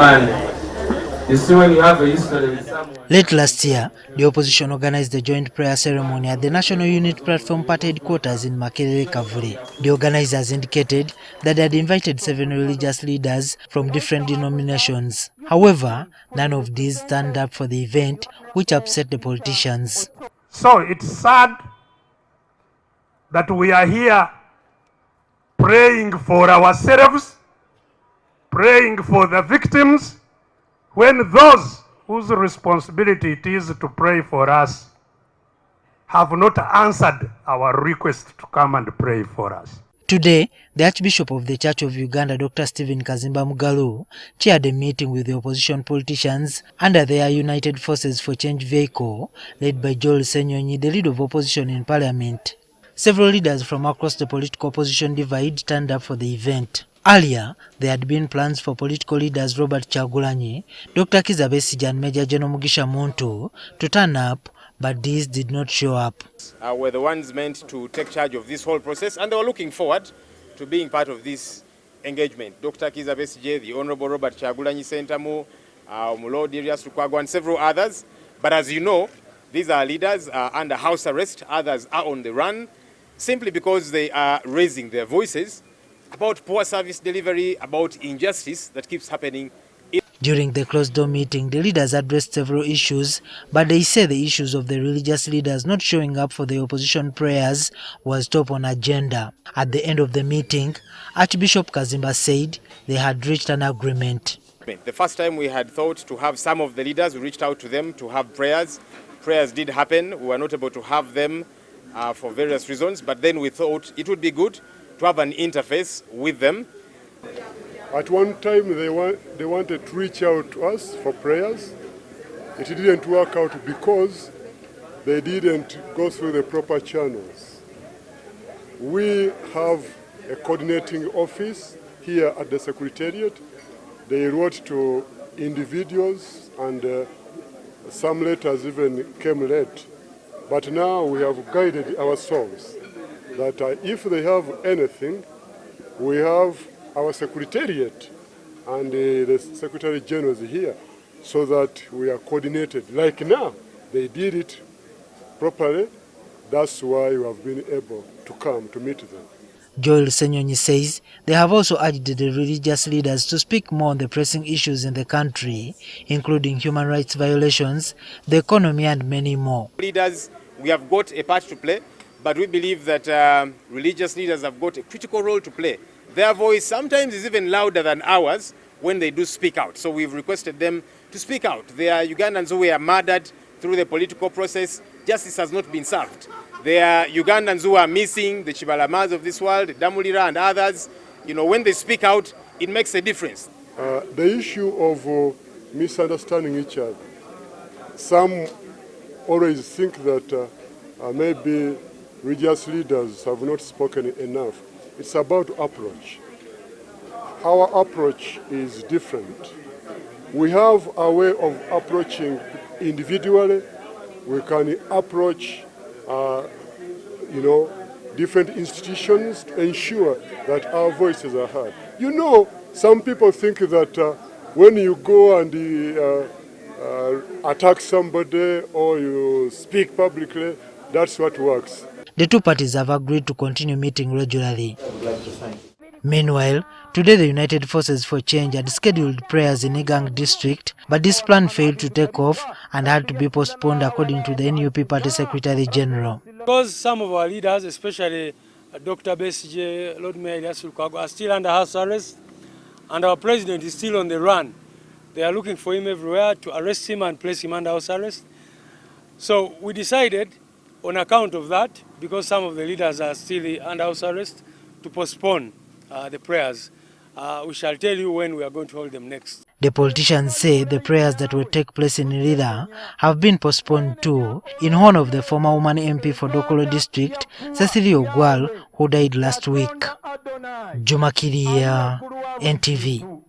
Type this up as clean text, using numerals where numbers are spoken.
You see, when you have a history with someone. Late last year, the opposition organized a joint prayer ceremony at the National Unit Platform Party headquarters in Makerere. The organizers indicated that they had invited 7 religious leaders from different denominations. However, none of these turned up for the event, which upset the politicians. So it's sad that we are here praying for ourselves, praying for the victims, when those whose responsibility it is to pray for us have not answered our request to come and pray for us. Today, the Archbishop of the Church of Uganda, Dr. Kaziimba Mugalu, chaired a meeting with the opposition politicians under their United Forces for Change vehicle, led by Joel Senyonyi, the leader of opposition in Parliament. Several leaders from across the political opposition divide turned up for the event. Earlier, there had been plans for political leaders Robert Kyagulanyi, Dr. Kizza Besigye and Major General Mugisha Muntu to turn up, but these did not show up. Were the ones meant to take charge of this whole process, and they were looking forward to being part of this engagement. Dr. Kizza Besigye, the Honorable Robert Kyagulanyi Sentamu, Lord Darius Lukwago, and several others. But as you know, these are leaders under house arrest. Others are on the run, simply because they are raising their voices about poor service delivery, about injustice that keeps happening. During the closed-door meeting, the leaders addressed several issues, but they say the issues of the religious leaders not showing up for the opposition prayers was top on agenda. At the end of the meeting, Archbishop Kazimba said they had reached an agreement. The first time we had thought to have some of the leaders, we reached out to them to have prayers. Prayers did happen. We were not able to have them for various reasons, but then we thought it would be good to have an interface with them. At one time they wanted to reach out to us for prayers. It didn't work out because they didn't go through the proper channels. We have a coordinating office here at the Secretariat. They wrote to individuals and some letters even came late. But now we have guided ourselves that if they have anything, we have our Secretariat and the Secretary General is here, so that we are coordinated. Like now, they did it properly. That's why we have been able to come to meet them. Joel Senyonyi says they have also urged the religious leaders to speak more on the pressing issues in the country, including human rights violations, the economy, and many more. Leaders, we have got a part to play, but we believe that religious leaders have got a critical role to play. Their voice sometimes is even louder than ours when they do speak out. So we've requested them to speak out. There are Ugandans who were murdered through the political process. Justice has not been served. There are Ugandans who are missing, the Chibalamas of this world, Damulira and others. You know, when they speak out, it makes a difference. The issue of misunderstanding each other. Some always think that maybe religious leaders have not spoken enough. It's about approach. Our approach is different. We have a way of approaching individually. We can approach, different institutions to ensure that our voices are heard. You know, some people think that when you go and attack somebody or you speak publicly, that's what works. The two parties have agreed to continue meeting regularly. Meanwhile, today the United Forces for Change had scheduled prayers in Igang district, but this plan failed to take off and had to be postponed according to the NUP Party Secretary General. Because some of our leaders, especially Dr. Besigye, Lord Mayor Darius Lukwago, are still under house arrest, and our president is still on the run. They are looking for him everywhere to arrest him and place him under house arrest. So we decided, on account of that, because some of the leaders are still under house arrest, to postpone the prayers. We shall tell you when we are going to hold them next. The politicians say the prayers that will take place in Lida have been postponed too, in honor of the former woman MP for Dokolo District, Cecilia Ogwal, who died last week. JUMA KIIRYA, NTV.